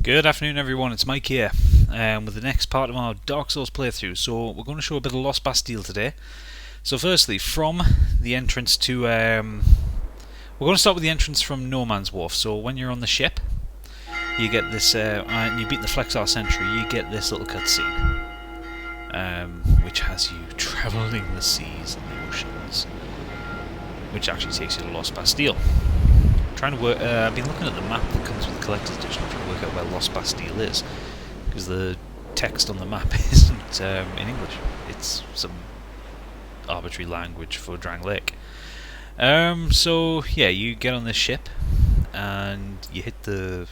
Good afternoon everyone, it's Mike here with the next part of our Dark Souls playthrough. So we're going to show a bit of Lost Bastille today. So firstly, from the entrance to... we're going to start with the entrance from No Man's Wharf. So when you're on the ship, you get this, and you beat the Flexar Sentry, you get this little cutscene, which has you travelling the seas and the oceans, which actually takes you to Lost Bastille. Trying to work. I've been looking at the map that comes with the collector's edition, trying to work out where Lost Bastille is, because the text on the map isn't in English. It's some arbitrary language for Drang Lake. So yeah, you get on this ship and you hit the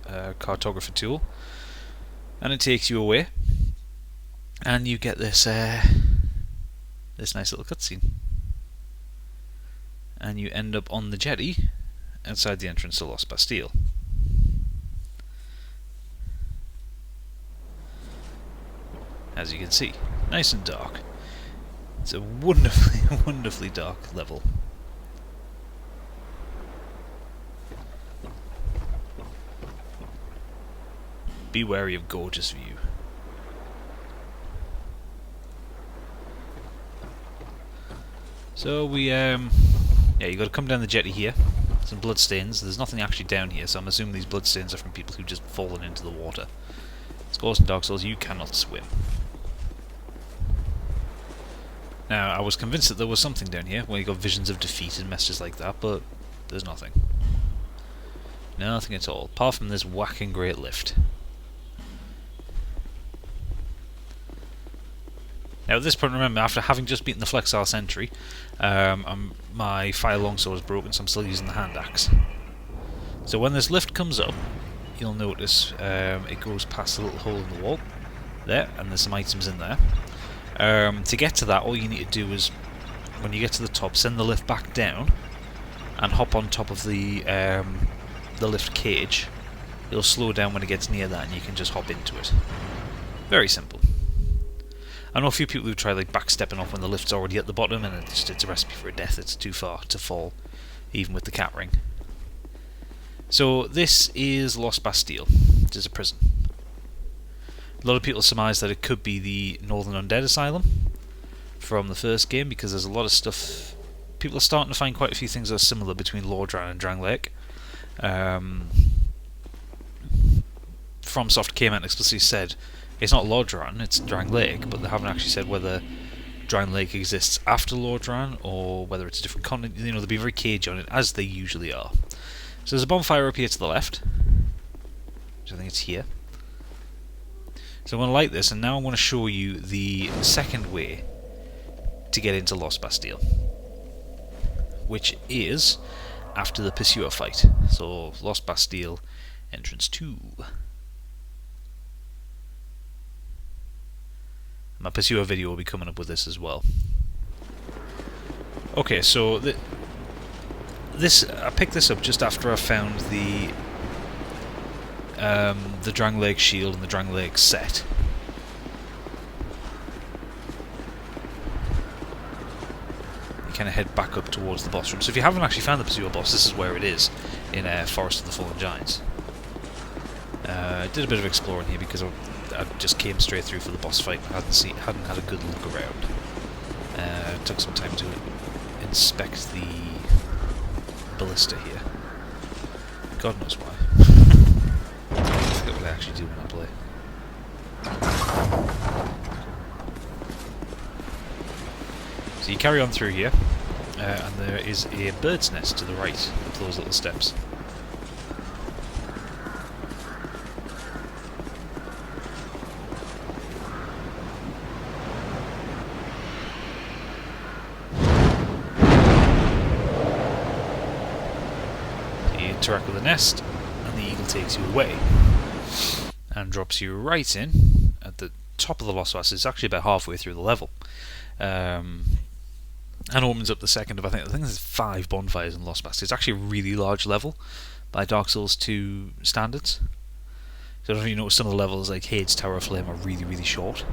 cartographer tool, and it takes you away, and you get this this nice little cutscene. And you end up on the jetty outside the entrance to Lost Bastille. As you can see, nice and dark. It's a wonderfully, wonderfully dark level. Be wary of gorgeous view. So we yeah, you got to come down the jetty here. Some bloodstains. There's nothing actually down here, so I'm assuming these bloodstains are from people who've just fallen into the water. Of course, in Dark Souls, you cannot swim. Now, I was convinced that there was something down here, where you got visions of defeat and messages like that, but there's nothing. Nothing at all, apart from this whacking great lift. Now at this point, remember, after having just beaten the Flexar Sentry, my fire longsword is broken, so I'm still using the hand axe. So when this lift comes up, you'll notice it goes past a little hole in the wall there, and there's some items in there. To get to that, all you need to do is, when you get to the top, send the lift back down and hop on top of the lift cage. It'll slow down when it gets near that, and you can just hop into it. Very simple. I know a few people who try like backstepping off when the lift's already at the bottom, and it's a recipe for a death. It's too far to fall, even with the cat ring. So this is Lost Bastille, which is a prison. A lot of people surmise that it could be the Northern Undead Asylum from the first game, because there's a lot of stuff. People are starting to find quite a few things that are similar between Lordran and Drang Lake. FromSoft came out and explicitly said it's not Lordran, it's Drang Lake, but they haven't actually said whether Drang Lake exists after Lordran or whether it's a different continent. You know, they've been very cagey on it, as they usually are. So there's a bonfire up here to the left, which I think it's here. So I'm going to light this, and now I want to show you the second way to get into Lost Bastille, which is after the Pursuer fight. So Lost Bastille, entrance 2. My Pursuer video will be coming up with this as well. Okay, so I picked this up just after I found the Drang Lake shield and the Drang Lake set. You kind of head back up towards the boss room. So if you haven't actually found the Pursuer boss, this is where it is, in Forest of the Fallen Giants. I did a bit of exploring here because I just came straight through for the boss fight and hadn't had a good look around. Took some time to inspect the ballista here. God knows why. I forget what I actually do when I play. So you carry on through here, and there is a bird's nest to the right of those little steps. Interact with the nest, and the eagle takes you away and drops you right in at the top of the Lost Bastille. It's actually about halfway through the level, and opens up the second of I think there's 5 bonfires in Lost Bastille. It's actually a really large level by Dark Souls 2 standards. So I don't know if you notice some of the levels like Hades Tower of Flame are really, really short.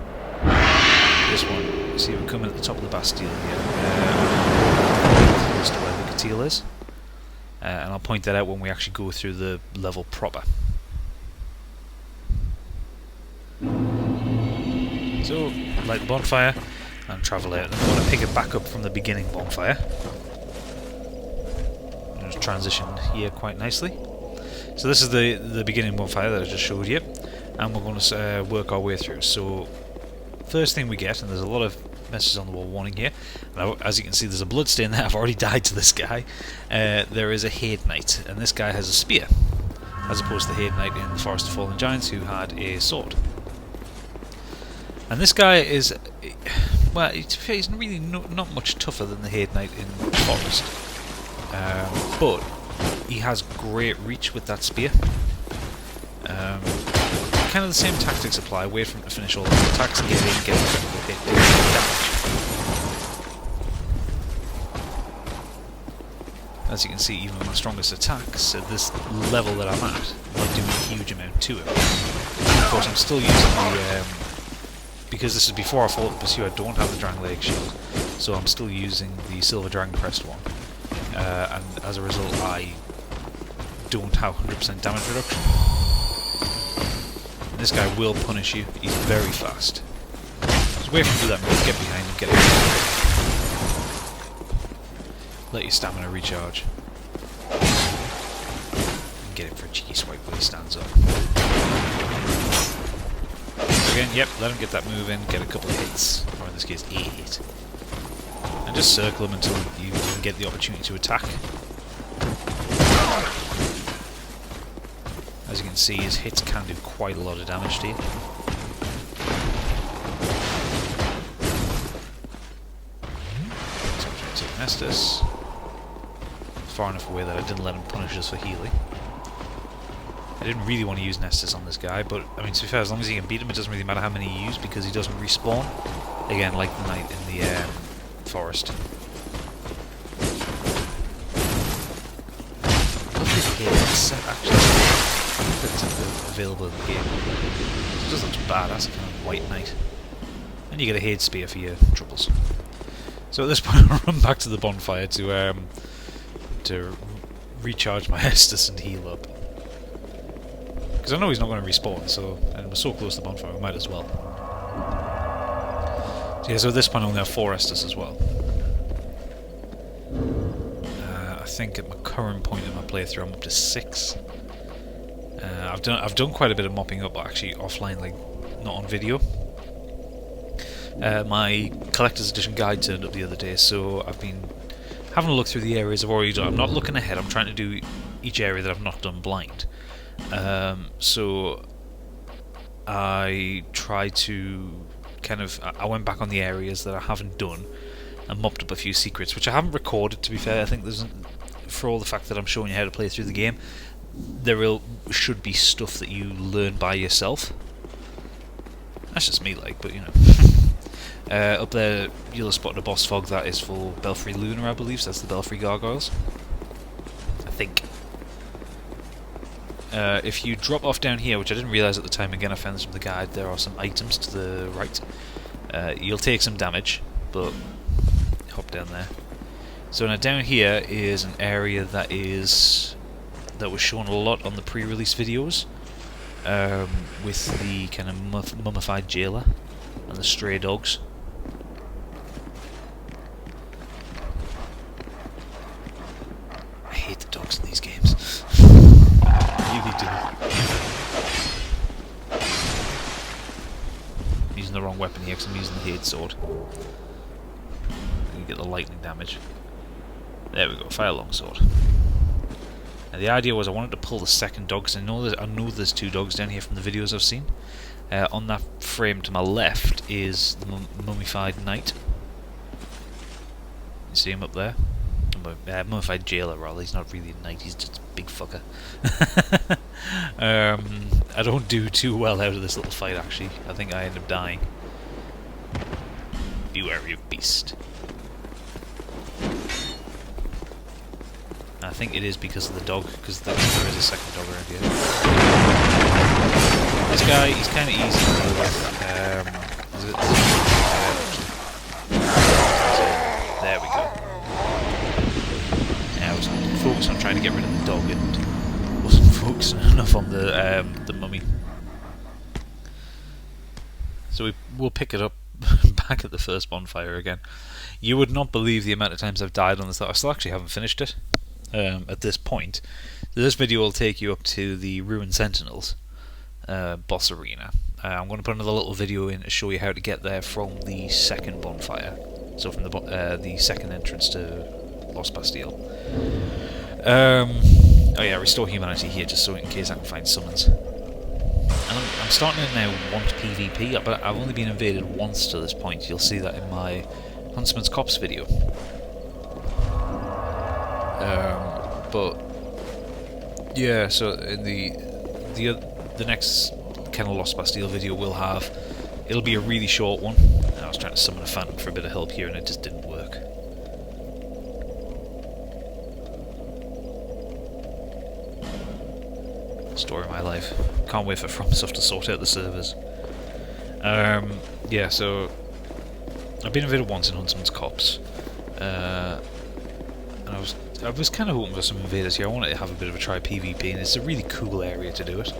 This one, see, we're coming at the top of the Bastille here, close to where the Catil is. And I'll point that out when we actually go through the level proper. So, light the bonfire and travel out. And I'm going to pick it back up from the beginning bonfire. Just transition here quite nicely. So this is the beginning bonfire that I just showed you, and we're going to work our way through. So first thing we get, and there's a lot of messages on the wall warning here. Now, as you can see, there's a blood stain there. I've already died to this guy. There is a Haid Knight, and this guy has a spear, as opposed to the Haid Knight in the Forest of Fallen Giants, who had a sword. And this guy is, well, he's really not much tougher than the Haid Knight in the Forest, but he has great reach with that spear. Kind of the same tactics apply. Wait for him to finish all the attacks and get in, get a hit, damage. As you can see, even my strongest attacks at this level that I'm at might do a huge amount to him. And of course, I'm still using the because this is before I fought the Pursuer, I don't have the Dragon Leg Shield, so I'm still using the Silver Dragon Crest one. And as a result, I don't have 100% damage reduction. And this guy will punish you. He's very fast. Just wait for him to do that move, get behind him, get him. Let your stamina recharge. And get him for a cheeky swipe when he stands up. Again, yep, let him get that move in, get a couple of hits, or in this case, a hit. And just circle him until you can get the opportunity to attack. As you can see, his hits can do quite a lot of damage to you. So I'm trying to take Nestus. Far enough away that I didn't let him punish us for healing. I didn't really want to use Nestus on this guy, but I mean, to be fair, as long as you can beat him, it doesn't really matter how many you use because he doesn't respawn. Again, like the knight in the forest. It's actually available in the game. It doesn't look bad, that's a kind of white knight. And you get a Haid Spear for your troubles. So at this point I'll run back to the bonfire to recharge my Estus and heal up. Because I know he's not going to respawn, and we're so close to the bonfire, we might as well. So yeah, so at this point I only have 4 Estus as well. I think at my current point in my playthrough I'm up to 6. I've done quite a bit of mopping up, actually offline, like not on video. My collector's edition guide turned up the other day, so I've been having a look through the areas I've already done. I'm not looking ahead, I'm trying to do each area that I've not done blind. So I tried to I went back on the areas that I haven't done and mopped up a few secrets, which I haven't recorded, to be fair. I think for all the fact that I'm showing you how to play through the game, there should be stuff that you learn by yourself. That's just me, like, but you know. Up there you'll have spotted a boss fog that is for Belfry Luna, I believe, so that's the Belfry Gargoyles. I think. If you drop off down here, which I didn't realise at the time, again I found this from the guide, there are some items to the right. You'll take some damage, but hop down there. So now down here is an area that was shown a lot on the pre-release videos, with the kind of mummified jailer and the stray dogs. I hate the dogs in these games. I really do. I'm using the wrong weapon here because I'm using the Haid sword. You get the lightning damage. There we go, fire longsword. Now the idea was I wanted to pull the second dog, because I know there's 2 dogs down here from the videos I've seen. On that frame to my left is the mummified knight. You see him up there? Mummified jailer, rather. He's not really a knight, he's just a big fucker. I don't do too well out of this little fight, actually. I think I end up dying. Beware of beast. I think it is because of the dog, because there is a second dog around here. This guy, he's kind of easy to deal with. There we go. Yeah, I was focused on trying to get rid of the dog and wasn't focused enough on the mummy. So we'll pick it up back at the first bonfire again. You would not believe the amount of times I've died on this. I still actually haven't finished it at this point. So this video will take you up to the Ruin Sentinels boss arena. I'm going to put another little video in to show you how to get there from the second bonfire. So from the second entrance to Lost Bastille. Oh yeah, restore humanity here just so in case I can find summons. And I'm starting to now want PvP, but I've only been invaded once to this point. You'll see that in my Huntsman's Copse video. But yeah, so in the next kind of Lost Bastille video it'll be a really short one. I was trying to summon a phantom for a bit of help here and it just didn't work. Story of my life. Can't wait for FromSoft to sort out the servers. Yeah, so I've been invaded once in Huntsman's Copse, and I was kind of hoping for some invaders here. I wanted to have a bit of a try PvP, and it's a really cool area to do it.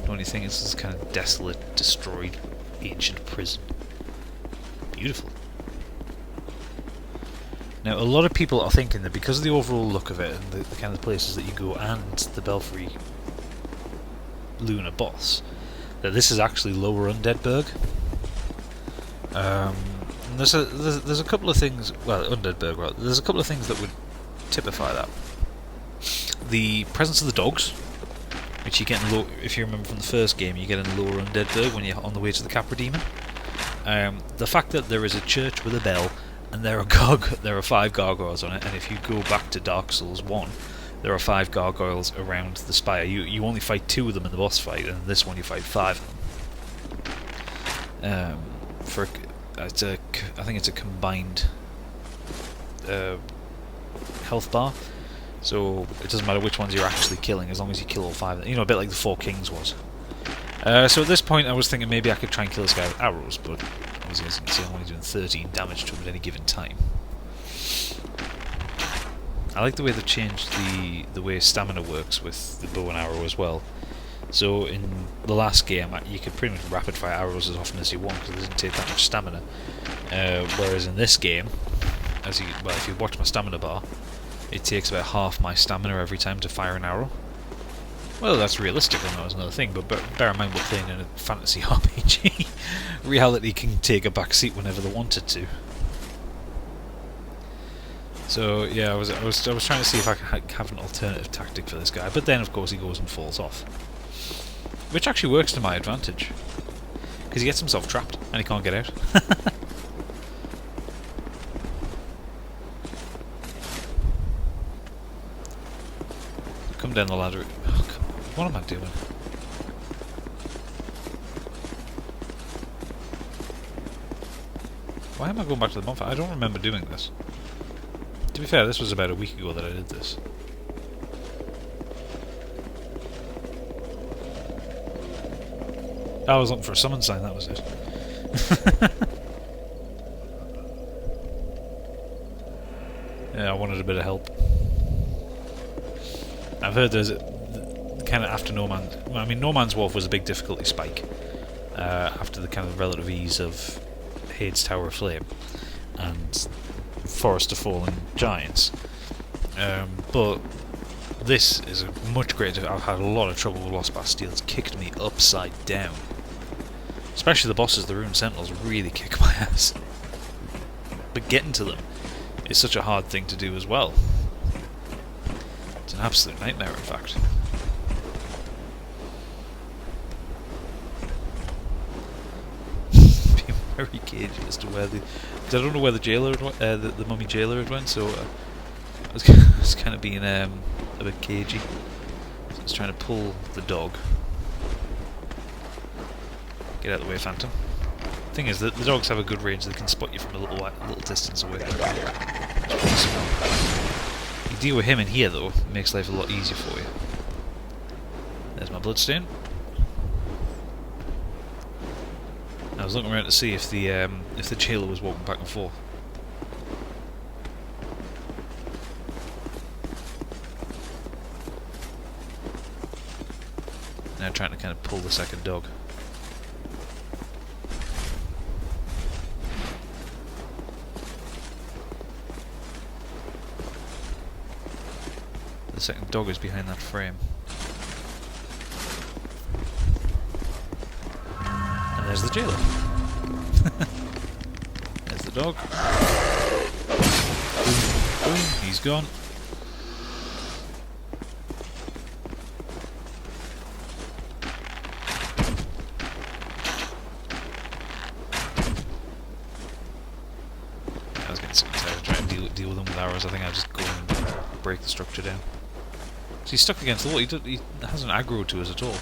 The only thing is this kind of desolate, destroyed, ancient prison. Beautiful. Now, a lot of people are thinking that because of the overall look of it and the kind of places that you go and the Belfry Lunar boss, that this is actually Lower Undeadburg. There's a couple of things. Well, Undeadburg. Right, there's a couple of things that would typify that. The presence of the dogs, which you get in if you remember from the first game, you get in Lower Undeadburg when you're on the way to the Capra Demon. The fact that there is a church with a bell. And there are 5 gargoyles on it, and if you go back to Dark Souls 1, there are 5 gargoyles around the spire. You only fight 2 of them in the boss fight, and in this one you fight 5 of them. I think it's a combined health bar, so it doesn't matter which ones you're actually killing as long as you kill all 5 of them. You know, a bit like the 4 Kings was. So at this point I was thinking maybe I could try and kill this guy with arrows, but as you can see, I'm only doing 13 damage to him at any given time. I like the way they've changed the way stamina works with the bow and arrow as well. So in the last game, you could pretty much rapid fire arrows as often as you want because it doesn't take that much stamina. Whereas in this game, if you watch my stamina bar, it takes about half my stamina every time to fire an arrow. Well, that's realistic, and that was another thing, but bear in mind we're playing in a fantasy RPG. Reality can take a back seat whenever they wanted to. So yeah, I was trying to see if I could have an alternative tactic for this guy, but then of course he goes and falls off, which actually works to my advantage because he gets himself trapped and he can't get out. Come down the ladder. Oh, come on. What am I doing? Why am I going back to the bonfire? I don't remember doing this. To be fair, this was about a week ago that I did this. I was looking for a summon sign, that was it. Yeah, I wanted a bit of help. I've heard there's kind of after No Man's... Well, I mean, No Man's Wharf was a big difficulty spike after the kind of relative ease of Hades Tower of Flame and Forest of Fallen Giants. But this is a much greater... I've had a lot of trouble with Lost Bastille. It's kicked me upside down. Especially the bosses, the Ruin Sentinels, really kick my ass. But getting to them is such a hard thing to do as well. It's an absolute nightmare, in fact. Being very cagey as to where the... Because I don't know where the jailer, the mummy jailer had went, so I was kind of being a bit cagey. So I was trying to pull the dog. Get out of the way, Phantom. Thing is, the dogs have a good range; they can spot you from a little distance away. You deal with him in here, though, it makes life a lot easier for you. There's my bloodstain. I was looking around to see if the jailer was walking back and forth. Now trying to kind of pull the second dog. second dog is behind that frame. And there's the jailer. There's the dog. Boom, boom, he's gone. I was getting so excited trying to deal with them with arrows. I think I'll just go and break the structure down. So he's stuck against the wall. He hasn't aggro to us at all.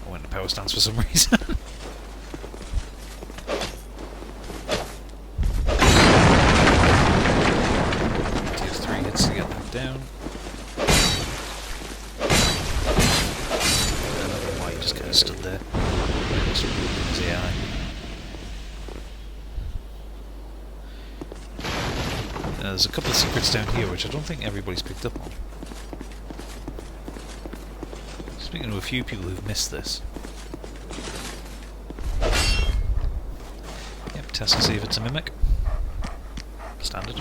I went to power stance for some reason. Takes 3 hits to get that down. I don't know why he just kind of stood there. His AI. There's a couple of secrets down here which I don't think everybody's picked up on. Speaking to a few people who've missed this. Yep, test to see if it's a mimic. Standard.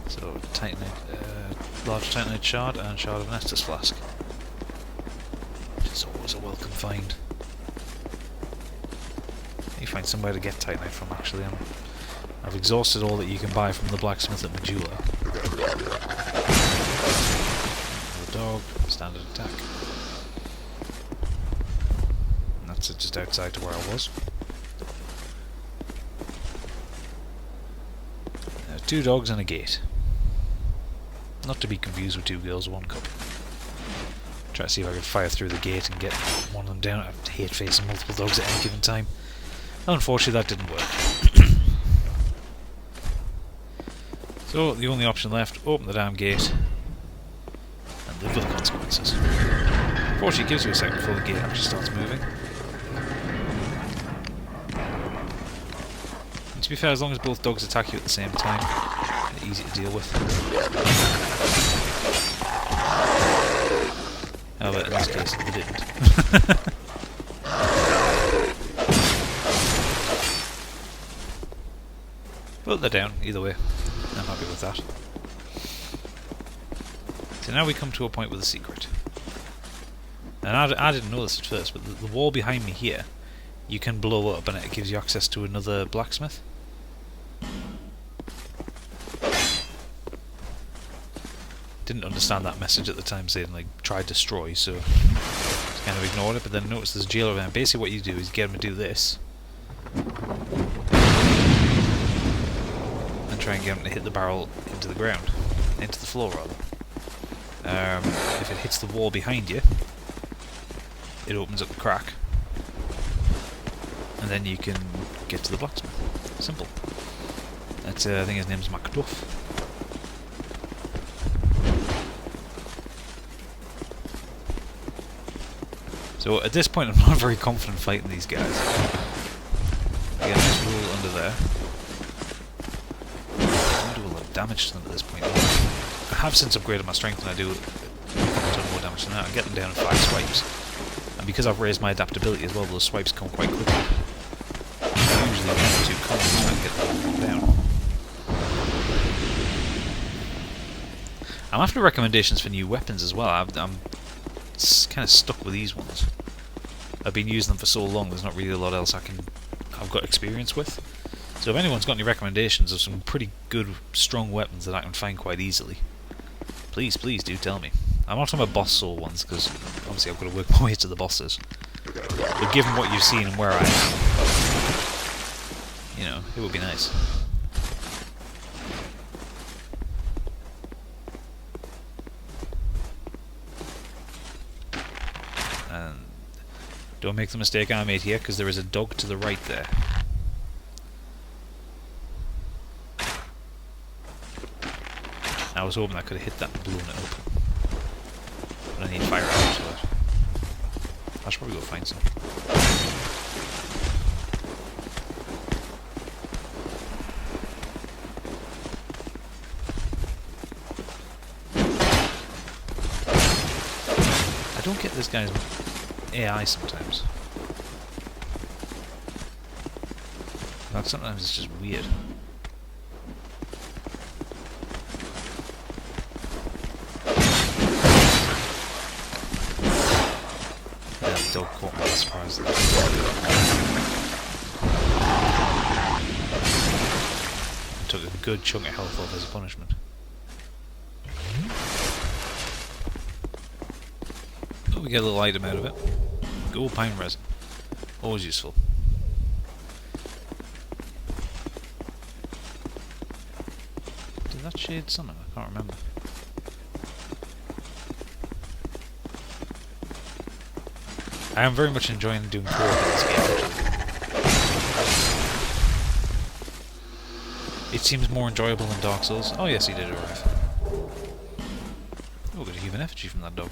So, Titanite, large Titanite shard and shard of Nestus flask. Which is always a welcome find. You find somewhere to get Titanite from, actually. I've exhausted all that you can buy from the blacksmith at Medulla. The dog, standard attack. And that's it, just outside to where I was. 2 dogs and a gate. Not to be confused with 2 girls, 1 cup. Try to see if I can fire through the gate and get one of them down. I hate facing multiple dogs at any given time. Unfortunately, that didn't work. So, the only option left, open the damn gate and live with the consequences. Unfortunately, it gives you a second before the gate actually starts moving. And to be fair, as long as both dogs attack you at the same time, they're easy to deal with. However, in this case, they didn't. But they're down, either way. I'm happy with that. So now we come to a point with a secret. And I didn't know this at first, but the wall behind me here, you can blow up and it gives you access to another blacksmith. Didn't understand that message at the time saying like try destroy, so just kind of ignored it, but then noticed there's a jailer there. Basically what you do is get him to do this. Try and get him to hit the barrel into the ground, into the floor rather. If it hits the wall behind you, it opens up the crack, and then you can get to the blacksmith. Simple. That's I think his name's Macduff. So at this point, I'm not very confident fighting these guys. I get a nice roll under there. Damage to them at this point. I have since upgraded my strength and I do a ton more damage than that. I get them down in 5 swipes. And because I've raised my adaptability as well, those swipes come quite quickly. Usually I'm not too confident I get them down. I'm after recommendations for new weapons as well. I'm kind of stuck with these ones. I've been using them for so long, there's not really a lot else I've got experience with. So if anyone's got any recommendations of some pretty good, strong weapons that I can find quite easily, please do tell me. I'm not talking about boss soul ones, because obviously I've got to work my way to the bosses. But given what you've seen and where I am, you know, it would be nice. And don't make the mistake I made here, because there is a dog to the right there. I was hoping I could have hit that and blown it up. But I need fire arrows for that. I should probably go find some. I don't get this guy's AI sometimes. Like, sometimes it's just weird. Yeah, the dog caught me by surprise. I took a good chunk of health off as a punishment. Oh, we get a little item out of it. Gold pine resin. Always useful. Did that shade something? I can't remember. I am very much enjoying doing co-op in this game, actually. It seems more enjoyable than Dark Souls. Oh yes, he did arrive. Oh, got a human effigy from that dog.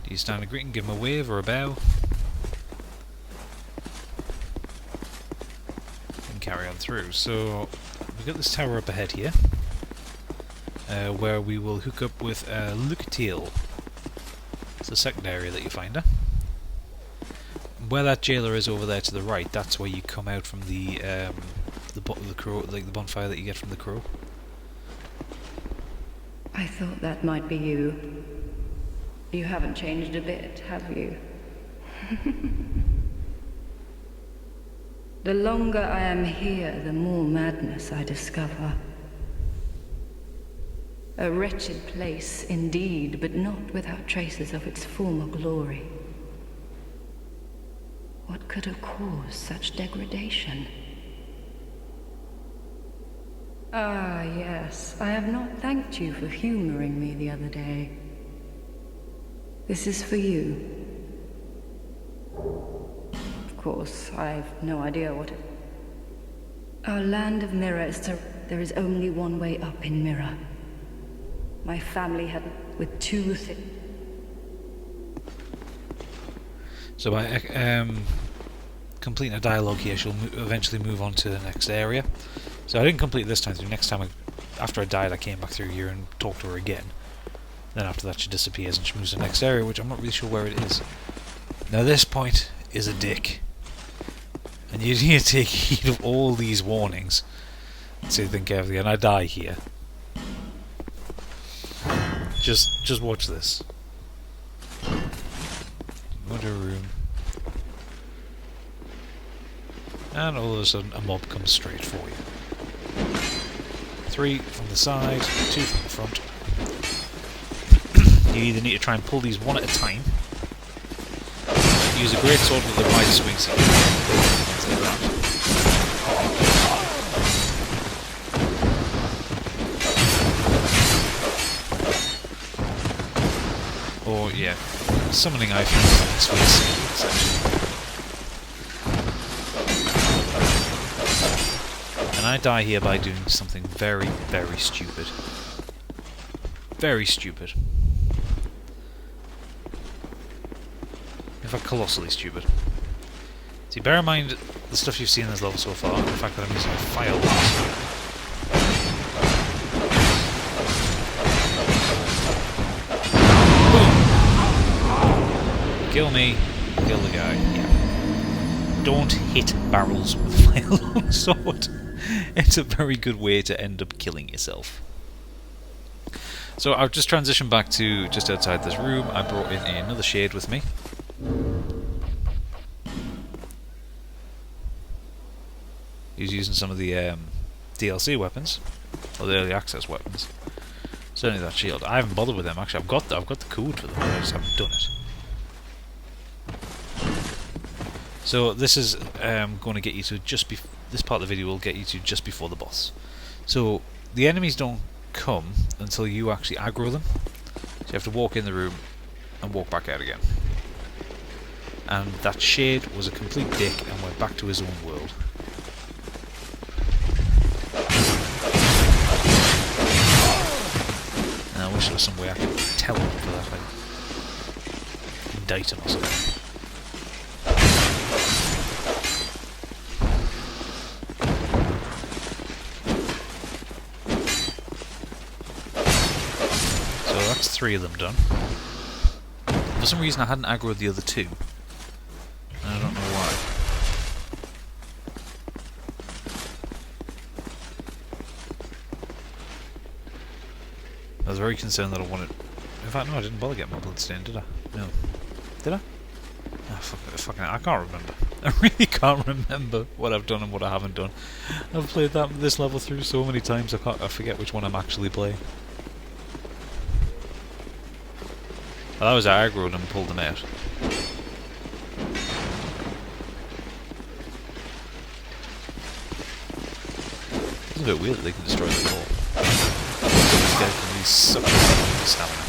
Do you stand a greeting, give him a wave or a bow? And carry on through. So, we've got this tower up ahead here, where we will hook up with Lucatiel. It's the second area that you find her. Where that jailer is over there to the right, that's where you come out from the crow, like the bonfire that you get from the crow. I thought that might be you. You haven't changed a bit, have you? The longer I am here, the more madness I discover. A wretched place indeed, but not without traces of its former glory. What could have caused such degradation? Ah, yes, I have not thanked you for humoring me the other day. This is for you. Of course, I've no idea what it... Our land of Mirror is there is only one way up in Mirror. My family had with two So by completing a dialogue here, she'll eventually move on to the next area. So I didn't complete this time through. Next time, after I died, I came back through here and talked to her again. Then after that she disappears and she moves to the next area, which I'm not really sure where it is. Now this point is a dick. And you need to take heed of all these warnings. So you think carefully, and I die here. Just watch this. Go to a room. And all of a sudden a mob comes straight for you. 3 from the side, 2 from the front. You either need to try and pull these one at a time. Use a great sword with the right swing seat. Like that. Or, yeah, summoning items like this way. And I die here by doing something very, very stupid. Very stupid. In fact, colossally stupid. See, bear in mind the stuff you've seen in this level so far, and the fact that I'm using a fire lance. Kill me, kill the guy. Yeah. Don't hit barrels with a fire longsword. It's a very good way to end up killing yourself. So I've just transitioned back to just outside this room. I brought in another shade with me. He's using some of the DLC weapons, or the early access weapons. Certainly that shield. I haven't bothered with them actually. I've got the code for them, but I just haven't done it. So this is going to get you to this part of the video will get you to just before the boss. So the enemies don't come until you actually aggro them. So you have to walk in the room and walk back out again. And that shade was a complete dick and went back to his own world. And I wish there was some way I could tell him for that, like indict him or something. that's 3 of them done. For some reason I hadn't aggroed the other 2. And I don't know why. I was very concerned that I wanted... In fact, no, I didn't bother getting my bloodstain, did I? No. Did I? Oh, fucking I can't remember. I really can't remember what I've done and what I haven't done. I've played this level through so many times I forget which one I'm actually playing. Well, that was I aggroed and pulled them out. It's a bit weird that they can destroy the wall. These guys can really suck stamina.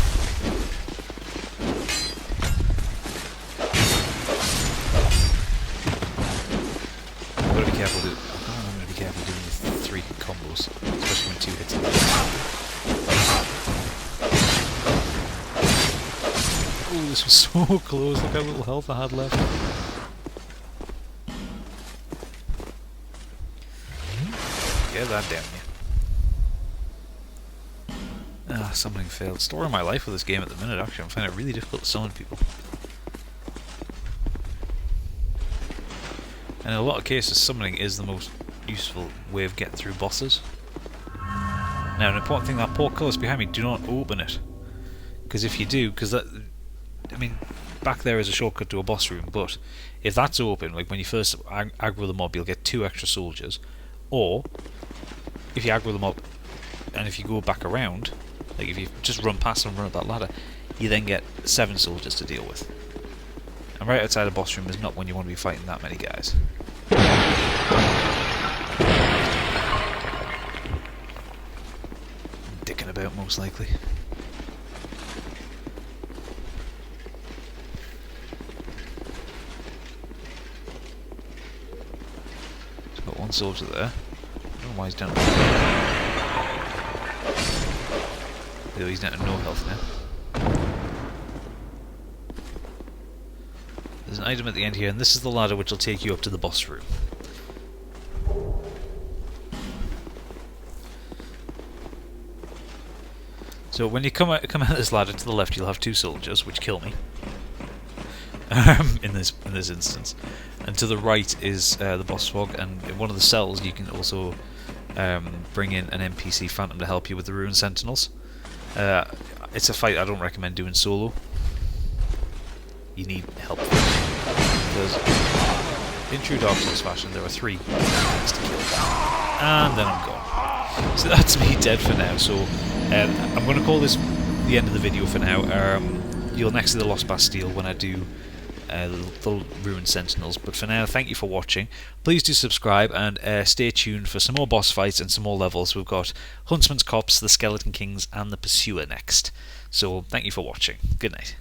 I've got to be careful. I'm going to be careful doing the 3 combos, especially when 2 hits them. Oh, this was so close. Look how little health I had left. Get that down, yeah. Ah, summoning failed. Story of my life with this game at the minute, actually. I'm finding it really difficult to summon people. And in a lot of cases, summoning is the most useful way of getting through bosses. Now, an important thing, that portcullis behind me, do not open it. Because if you do, because that... I mean, back there is a shortcut to a boss room, but if that's open, like when you first aggro the mob, you'll get 2 extra soldiers. Or, if you aggro the mob, and if you go back around, like if you just run past and run up that ladder, you then get 7 soldiers to deal with. And right outside the boss room is not when you want to be fighting that many guys. Dicking about, most likely. Got 1 soldier there. I don't know why he's down. Oh, he's down to no health now. There's an item at the end here, and this is the ladder which will take you up to the boss room. So when you come out this ladder to the left, you'll have 2 soldiers, which kill me. in this instance, and to the right is the boss fog, and in one of the cells you can also bring in an NPC phantom to help you with the Ruin Sentinels. It's a fight I don't recommend doing solo. You need help because in true Dark Souls fashion there are 3 things to kill, and then I'm gone. So that's me dead for now. So I'm going to call this the end of the video for now. You'll next see the Lost Bastille when I do the Ruin Sentinels, but for now, thank you for watching. Please do subscribe and stay tuned for some more boss fights and some more levels. We've got Huntsman's Copse, the Skeleton Kings and the Pursuer next. So thank you for watching. Good night.